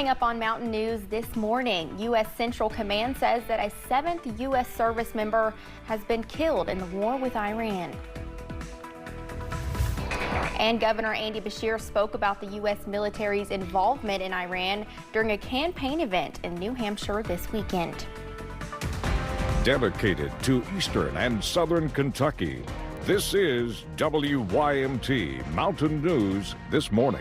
Coming up on Mountain News this morning, U.S. Central Command says that a 7th U.S. service member has been killed in the war with Iran. And Governor Andy Beshear spoke about the U.S. military's involvement in Iran during a campaign event in New Hampshire this weekend. Dedicated to Eastern and Southern Kentucky, this is WYMT Mountain News This Morning.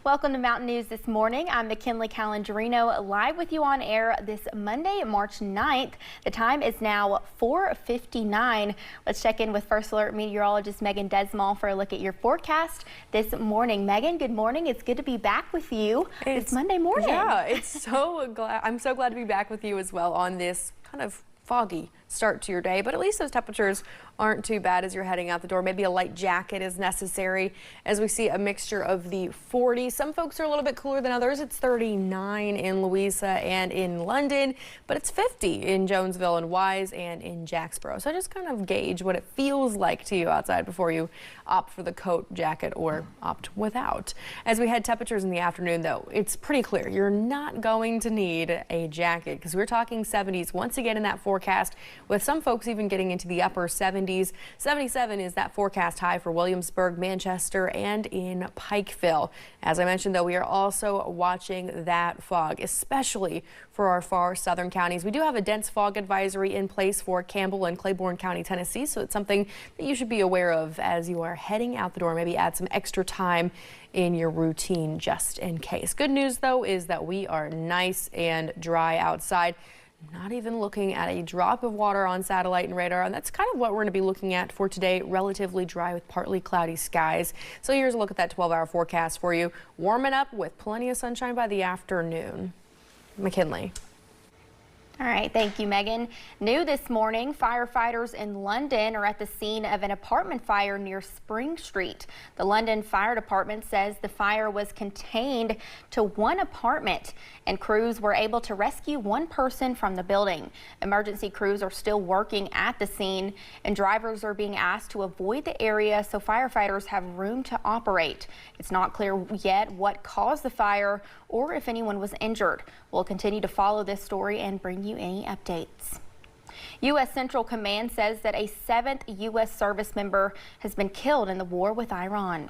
Welcome to Mountain News This Morning. I'm McKinley Calandrino, live with you on air this Monday, March 9th. The time is now 4:59. Let's check in with First Alert meteorologist Megan Desmall for a look at your forecast this morning. Megan, good morning. It's good to be back with you this Monday morning. Yeah, I'm so glad to be back with you as well on this kind of foggy start to your day, but at least those temperatures aren't too bad as you're heading out the door. Maybe a light jacket is necessary as we see a mixture of the 40s. Some folks are a little bit cooler than others. It's 39 in Louisa and in London, but it's 50 in Jonesville and Wise and in Jacksboro. So just kind of gauge what it feels like to you outside before you opt for the coat, jacket, or opt without. As we head temperatures in the afternoon, though, it's pretty clear you're not going to need a jacket because we're talking 70s once again in that forecast, with some folks even getting into the upper 70s. 77 is that forecast high for Williamsburg, Manchester, and in Pikeville. As I mentioned, though, we are also watching that fog, especially for our far southern counties. We do have a dense fog advisory in place for Campbell and Claiborne County, Tennessee, so it's something that you should be aware of as you are heading out the door. Maybe add some extra time in your routine just in case. Good news, though, is that we are nice and dry outside. Not even looking at a drop of water on satellite and radar, and that's kind of what we're going to be looking at for today. Relatively dry with partly cloudy skies. So here's a look at that 12-hour forecast for you. Warming up with plenty of sunshine by the afternoon. McKinley. All right, thank you, Megan. New this morning, firefighters in London are at the scene of an apartment fire near Spring Street. The London Fire Department says the fire was contained to one apartment and crews were able to rescue one person from the building. Emergency crews are still working at the scene and drivers are being asked to avoid the area so firefighters have room to operate. It's not clear yet what caused the fire or if anyone was injured. We'll continue to follow this story and bring you any updates. U.S. Central Command says that a 7th U.S. service member has been killed in the war with Iran.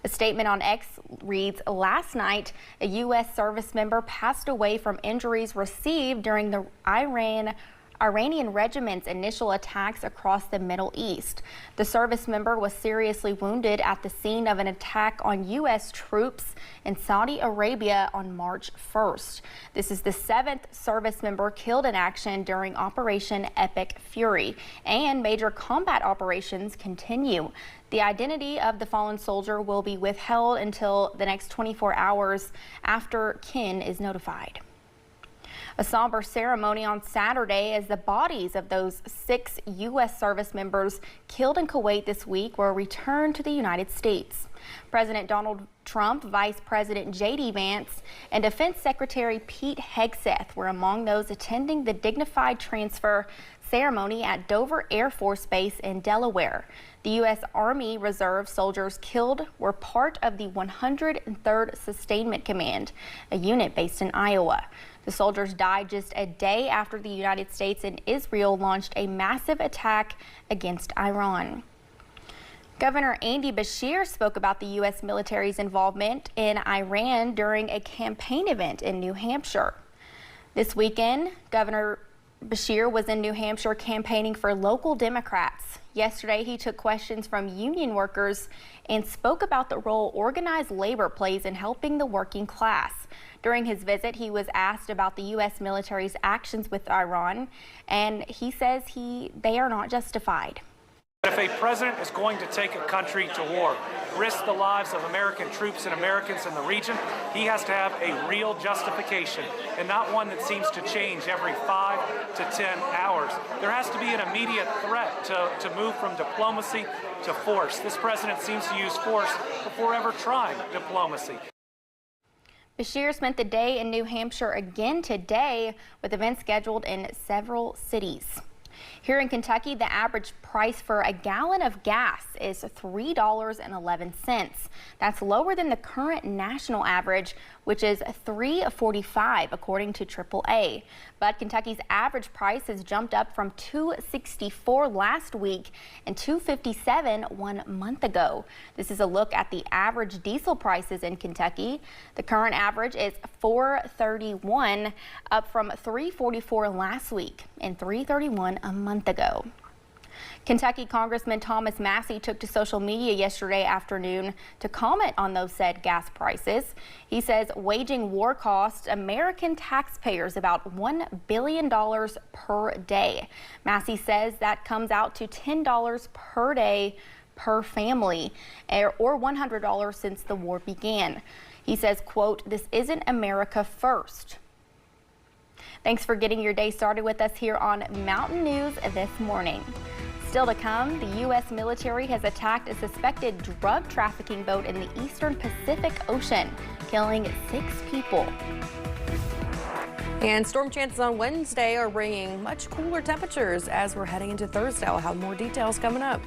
A statement on X reads, last night, a U.S. service member passed away from injuries received during the Iranian regiment's initial attacks across the Middle East. The service member was seriously wounded at the scene of an attack on U.S. troops in Saudi Arabia on March 1st. This is the 7th service member killed in action during Operation Epic Fury, and major combat operations continue. The identity of the fallen soldier will be withheld until the next 24 hours after kin is notified. A somber ceremony on Saturday as the bodies of those 6 U.S. service members killed in Kuwait this week were returned to the United States. President Donald Trump, Vice President J.D. Vance, and Defense Secretary Pete Hegseth were among those attending the dignified transfer ceremony at Dover Air Force Base in Delaware. The U.S. Army Reserve soldiers killed were part of the 103rd Sustainment Command, a unit based in Iowa. The soldiers died just a day after the United States and Israel launched a massive attack against Iran. Governor Andy Beshear spoke about the U.S. military's involvement in Iran during a campaign event in New Hampshire. This weekend, Governor Beshear was in New Hampshire campaigning for local Democrats. Yesterday, he took questions from union workers and spoke about the role organized labor plays in helping the working class. During his visit, he was asked about the U.S. military's actions with Iran, and he says they are not justified. If a president is going to take a country to war, risk the lives of American troops and Americans in the region, he has to have a real justification and not one that seems to change every 5 to 10 hours. There has to be an immediate threat to move from diplomacy to force. This president seems to use force before ever trying diplomacy. Beshear spent the day in New Hampshire again today with events scheduled in several cities. Here in Kentucky, the average price for a gallon of gas is $3.11. That's lower than the current national average, which is $3.45 according to AAA. But Kentucky's average price has jumped up from $2.64 last week and $2.57 1 month ago. This is a look at the average diesel prices in Kentucky. The current average is $4.31, up from $3.44 last week and $3.31 a month ago. Kentucky Congressman Thomas Massie took to social media yesterday afternoon to comment on those said gas prices. He says waging war costs American taxpayers about $1 billion per day. Massie says that comes out to $10 per day per family, or $100 since the war began. He says, quote, "This isn't America first." Thanks for getting your day started with us here on Mountain News this morning. Still to come, the U.S. military has attacked a suspected drug trafficking boat in the eastern Pacific Ocean, killing 6 people. And storm chances on Wednesday are bringing much cooler temperatures as we're heading into Thursday. I'll have more details coming up.